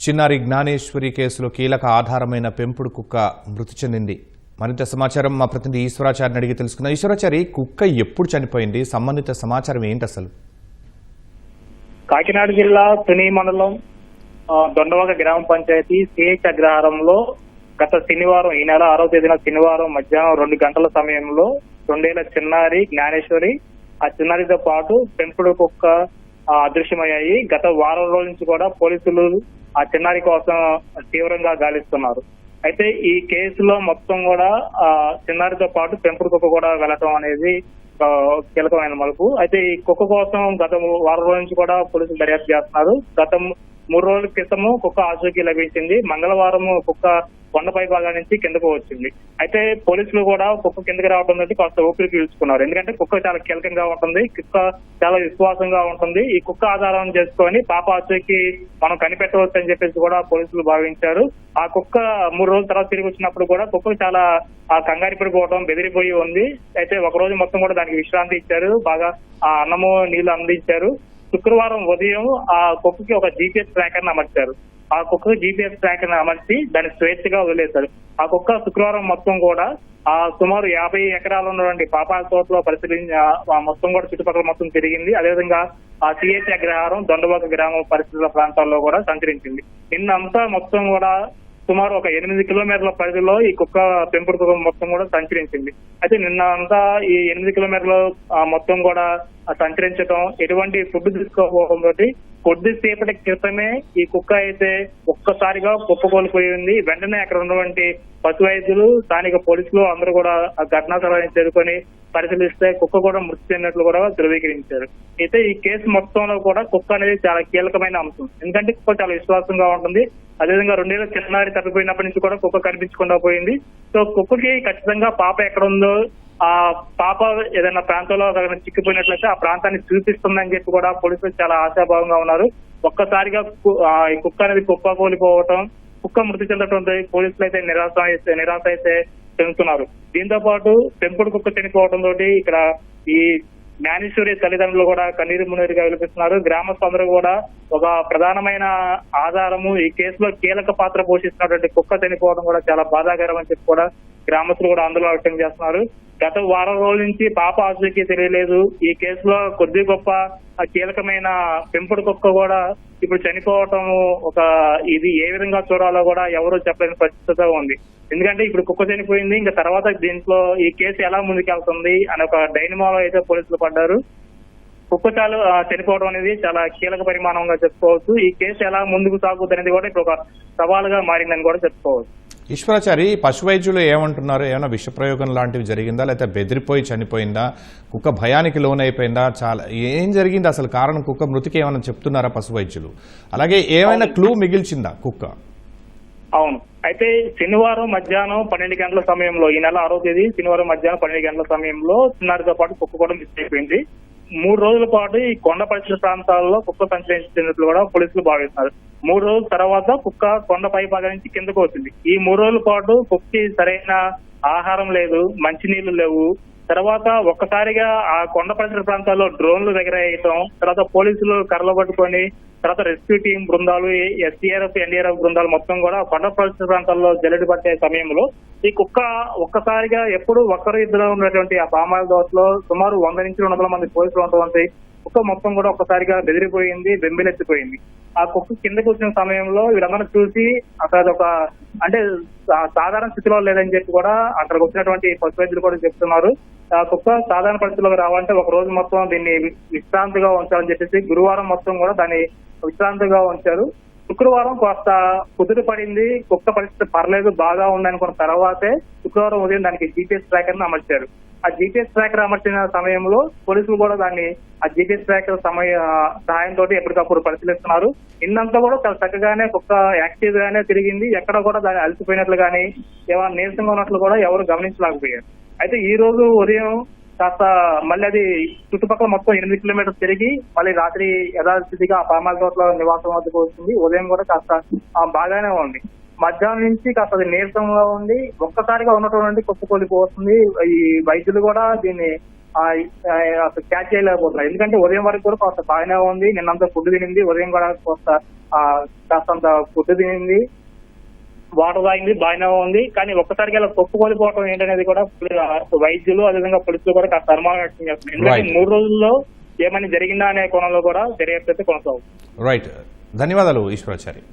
చిన్నారి జ్ఞానేశ్వరి కేసులో కీలక ఆధారమైన పెంపుడు కుక్క మృతి చెందింది. మరింత సమాచారం మా ప్రతినిధి ఈశ్వరాచారిని అడిగి తెలుసుకున్నాం. ఈశ్వరాచారి, కుక్క ఎప్పుడు చనిపోయింది? సంబంధిత సమాచారం ఏంటి అసలు? కాకినాడ జిల్లా తుని మండలం దొండవక గ్రామ పంచాయతీ సిహెచ్ అగ్రహారంలో గత శనివారం, ఈ నెల 6వ తేదీన శనివారం మధ్యాహ్నం 2 గంటల సమయంలో 2 ఏళ్ల చిన్నారి జ్ఞానేశ్వరి, ఆ చిన్నారితో పాటు పెంపుడు కుక్క అదృశ్యమయ్యాయి. గత వారం రోజుల నుంచి కూడా పోలీసులు ఆ చిన్నారి కోసం తీవ్రంగా గాలిస్తున్నారు. అయితే ఈ కేసులో మొత్తం కూడా చిన్నారితో పాటు పెంపుడు కుక్క కూడా వెళ్ళటం అనేది కీలకమైన మలుపు. అయితే ఈ కుక్క కోసం గత వారం రోజుల నుంచి కూడా పోలీసులు దర్యాప్తు చేస్తున్నారు. గత 3 రోజుల క్రితము కుక్క ఆచూకీ లభించింది. మంగళవారం కుక్క కొండపై భాగం నుంచి కిందకు వచ్చింది. అయితే పోలీసులు కూడా కుక్క కిందకి రావడం తోటి కాస్త ఊపిరి పీల్చుకున్నారు. ఎందుకంటే కుక్క చాలా కీలకంగా ఉంటుంది, కుక్క చాలా విశ్వాసంగా ఉంటుంది. ఈ కుక్క ఆధారం చేసుకొని పాప ఆచూకీ మనం కనిపెట్టవచ్చు అని చెప్పేసి కూడా పోలీసులు భావించారు. ఆ కుక్క 3 రోజుల తర్వాత తిరిగి వచ్చినప్పుడు కూడా కుక్క చాలా కంగారు పడిపోవడం, బెదిరిపోయి ఉంది. అయితే ఒక రోజు మొత్తం కూడా దానికి విశ్రాంతి ఇచ్చారు, బాగా ఆ అన్నము నీళ్లు అందించారు. శుక్రవారం ఉదయం ఆ కుక్కకి ఒక జీపీఎస్ ట్రాకర్ ని అమర్చారు. ఆ కుక్కకి జీపీఎస్ ట్రాకర్ ని అమర్చి దాన్ని స్వేచ్ఛగా వదిలేశారు. ఆ కుక్క శుక్రవారం మొత్తం కూడా సుమారు 50 ఎకరాలు ఉన్నటువంటి పాపాల తోటలో పరిశీలించి మొత్తం కూడా చుట్టుపక్కల మొత్తం తిరిగింది. అదేవిధంగా ఆ సిహెచ్ అగ్రహారం, దొండవక గ్రామ పరిసర ప్రాంతాల్లో కూడా సంచరించింది. నిన్నంతా మొత్తం కూడా సుమారు ఒక 8 కిలోమీటర్ల పరిధిలో ఈ కుక్క పెంపుడు కుక్క మొత్తం కూడా సంచరించింది. అయితే నిన్న అంతా ఈ 8 కిలోమీటర్లు మొత్తం కూడా సంచరించడం, ఎటువంటి ఫుడ్ తీసుకోకపోవడం తోటి కొద్దిసేపటి క్రితమే ఈ కుక్క అయితే ఒక్కసారిగా కుప్పకూలిపోయింది. వెంటనే అక్కడ ఉన్నటువంటి పశు వైద్యులు, స్థానిక పోలీసులు అందరూ కూడా ఆ ఘటనా స్థలాన్ని చేరుకొని పరిశీలిస్తే కుక్క కూడా మృతి చెందినట్లు కూడా ధృవీకరించారు. అయితే ఈ కేసు మొత్తంలో కూడా కుక్క అనేది చాలా కీలకమైన అంశం. ఎందుకంటే కుక్క చాలా విశ్వాసంగా ఉంటుంది. అదేవిధంగా 2 ఏళ్ల చిన్నారి తప్పిపోయినప్పటి నుంచి కూడా కుక్క కనిపించకుండా పోయింది. సో కుక్కకి ఖచ్చితంగా పాప ఎక్కడ ఉందో, ఆ పాప ఏదైనా ప్రాంతంలో చిక్కిపోయినట్లయితే ఆ ప్రాంతాన్ని చూపిస్తుందని చెప్పి కూడా పోలీసులు చాలా ఆశాభావంగా ఉన్నారు. ఒక్కసారిగా ఈ కుక్క అనేది కుప్పకూలిపోవటం, కుక్క మృతి చెందటంతో పోలీసులు అయితే నిరాశ అయితే చెందుతున్నారు. దీంతో పాటు పెంపుడు కుక్క చనిపోవడం తోటి ఇక్కడ ఈ జ్ఞానేశ్వరి తల్లిదండ్రులు కూడా కన్నీరు మున్నీరుగా వినిపిస్తున్నారు. గ్రామస్తులందరూ కూడా ఒక ప్రధానమైన ఆధారము, ఈ కేసులో కీలక పాత్ర పోషిస్తున్నటువంటి కుక్క చనిపోవడం కూడా చాలా బాధాకరం అని చెప్పి కూడా గ్రామస్తులు కూడా ఆందోళన వ్యక్తం చేస్తున్నారు. గత వారం రోజుల నుంచి పాప ఆచూకీ తెలియలేదు. ఈ కేసులో కొద్ది గొప్ప కీలకమైన పెంపుడు కుక్క కూడా ఇప్పుడు చనిపోవటం ఇది ఏ విధంగా చూడాలో కూడా ఎవరూ చెప్పలేని పరిస్థితిగా ఉంది. ఎందుకంటే ఇప్పుడు కుక్క చనిపోయింది, ఇంకా తర్వాత దీంట్లో ఈ కేసు ఎలా ముందుకెళ్తుంది అనే ఒక డైనమాలో అయితే పోలీసులు పడ్డారు. కుక్క చనిపోవడం అనేది చాలా కీలక పరిమాణంగా చెప్పుకోవచ్చు. ఈ కేసు ఎలా ముందుకు సాగుతుంది అనేది కూడా ఇప్పుడు ఒక సవాలుగా మారిందని కూడా చెప్పుకోవచ్చు. ఈశ్వరాచారి, పశు వైద్యులు ఏమంటున్నారు? ఏమైనా విషప్రయోగం లాంటివి జరిగిందా, లేకపోతే బెదిరిపోయి చనిపోయిందా, కుక్క భయానికి లోనైపోయిందా? ఏం జరిగింది అసలు? కారణం కుక్క మృతికి ఏమైనా చెప్తున్నారా పశు వైద్యులు? అలాగే ఏమైనా క్లూ మిగిల్చిందా కుక్క? అవును, అయితే శనివారం మధ్యాహ్నం 12 గంటల సమయంలో, ఈ నెల 6వ తేదీ శనివారం మధ్యాహ్నం 12 గంటల సమయంలో చిన్నారితో పాటు కుక్క కూడా మిస్ అయిపోయింది. 3 రోజుల పాటు ఈ కొండ పరిసర ప్రాంతాల్లో కుక్క సంచరించినట్లు కూడా పోలీసులు భావిస్తున్నారు. 3 రోజుల తర్వాత కుక్క కొండ పై భాగం నుంచి కిందకు వచ్చింది. ఈ 3 రోజుల పాటు కుక్కకి సరైన ఆహారం లేదు, మంచినీళ్లు లేవు. తర్వాత ఒక్కసారిగా ఆ కొండ పరిసర ప్రాంతాల్లో డ్రోన్లు ఎగరేయటం, తర్వాత పోలీసులు కర్రలు పట్టుకొని, తర్వాత రెస్క్యూ టీం బృందాలు, ఎస్డీఆర్ఎఫ్, ఎన్డీఆర్ఎఫ్ బృందాలు మొత్తం కూడా కొండ పరిసర ప్రాంతాల్లో జల్లెడ పట్టే సమయంలో ఈ కుక్క ఒక్కసారిగా ఎప్పుడు ఒక్కరు ఇద్దరు ఉన్నటువంటి ఆ పామాయిల్ దోశలో సుమారు 100 నుంచి 200 మంది పోలీసులు ఉన్నటువంటి కుక్క మొత్తం కూడా ఒక్కసారిగా బెదిరిపోయింది, బెంబిలెత్తిపోయింది. ఆ కుక్క కిందకు వచ్చిన సమయంలో వీళ్ళందరూ చూసి అసలు అంటే సాధారణ స్థితిలో లేదని చెప్పి కూడా అక్కడికి వచ్చినటువంటి పశు వైద్యులు కూడా చెప్తున్నారు. ఆ కుక్క సాధారణ పరిస్థితిలోకి రావాలంటే ఒక రోజు మొత్తం దీన్ని విశ్రాంతిగా ఉంచాలని చెప్పేసి గురువారం మొత్తం కూడా దాన్ని విశ్రాంతిగా ఉంచారు. శుక్రవారం కాస్త కుదురు పడింది, కుక్క పరిస్థితి పర్లేదు, బాగా ఉందనుకున్న తర్వాతే శుక్రవారం ఉదయం దానికి జీపీఎస్ ట్రాకర్ ని అమర్చారు. ఆ జీపీఎస్ ట్రాకర్ అమర్చిన సమయంలో పోలీసులు కూడా దాన్ని ఆ జీపీఎస్ ట్రాకర్ సహాయంతో ఎప్పటికప్పుడు పరిశీలిస్తున్నారు. నిన్నంతా కూడా చాలా చక్కగానే కుక్క యాక్టివ్ గానే తిరిగింది. ఎక్కడ కూడా దాన్ని అలసిపోయినట్లు కానీ ఏమైనా నీరసంగా ఉన్నట్లు కూడా ఎవరు గమనించలేకపోయారు. అయితే ఈ రోజు ఉదయం కాస్త మళ్ళీ అది చుట్టుపక్కల మొత్తం 8 కిలోమీటర్లు తిరిగి మళ్ళీ రాత్రి యథాస్థితిగా ఆ పామాల తోటలో నివాసం వద్దకు వస్తుంది. ఉదయం కూడా కాస్త బాగానే ఉంది. మధ్యాహ్నం నుంచి కాస్త అది నీరసంగా ఉంది. ఒక్కసారిగా ఉన్నటువంటి కుప్పకొలిపోతుంది. ఈ వైద్యులు కూడా దీన్ని అసలు క్యాచ్ చేయలేకపోతున్నారు. ఎందుకంటే ఉదయం వరకు కూడా కొంత బాగానే ఉంది, నిన్నంతా ఫుడ్ తినింది, ఉదయం కూడా కాస్తంత ఫుడ్ తినింది, వాటర్ తాగింది, బాగానే ఉంది. కానీ ఒక్కసారిగా ఇలా తొప్పుకోలిపోవడం ఏంటనేది కూడా వైద్యులు అదేవిధంగా పోలీసులు కూడా కాస్త అనుమానం వ్యక్తం చేస్తున్నారు. ఎందుకంటే 3 రోజుల్లో ఏమైనా జరిగిందా అనే కోణంలో కూడా దర్యాప్తు అయితే కొనసాగుతుంది. రైట్, ధన్యవాదాలు ఈశ్వరాచారి.